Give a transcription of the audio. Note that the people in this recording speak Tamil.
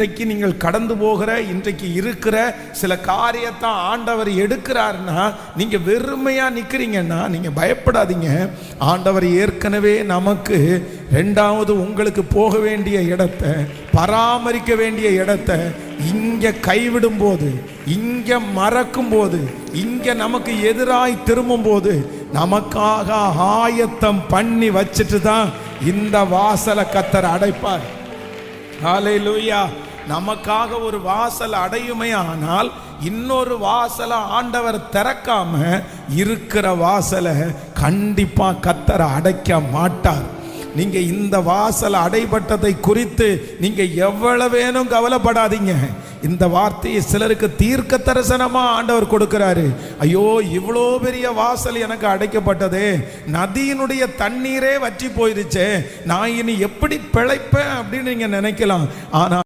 இன்றைக்கு நீங்கள் கடந்து போகிற இன்றைக்கு இருக்கிற சில காரியத்தை ஆண்டவர் எடுக்கிறாருன்னா நீங்க வெறுமையா நிக்கிறீங்கன்னா நீங்க பயப்படாதீங்க. ஆண்டவர் ஏற்கனவே நமக்கு ரெண்டாவது உங்களுக்கு போக வேண்டிய இடத்தை, பராமரிக்க வேண்டிய இடத்தை இங்க கைவிடும் போது, இங்க மறக்கும் போது, இங்க நமக்கு எதிராய் திரும்பும் போது நமக்காக ஆயத்தம் பண்ணி வச்சுட்டு தான் இந்த வாசலை கர்த்தர் அடைப்பார். ஹல்லேலூயா. நமக்காக ஒரு வாசல் அடையுமே, ஆனால் இன்னொரு வாசலை ஆண்டவர் திறக்காம இருக்கிற வாசலை கண்டிப்பா கர்த்தர் அடைக்க மாட்டார். நீங்க இந்த வாசல் அடைபட்டதை குறித்து நீங்க எவ்வளவு வேணும் கவலைப்படாதீங்க. இந்த வார்த்தையை சிலருக்கு தீர்க்க தரிசனமா ஆண்டவர் கொடுக்கிறாரு. ஐயோ, இவ்வளோ பெரிய வாசல் எனக்கு அடைக்கப்பட்டதே, நதியினுடைய தண்ணீரே வற்றி போயிருச்சே, நான் இனி எப்படி பிழைப்பேன் அப்படின்னு நீங்க நினைக்கலாம். ஆனா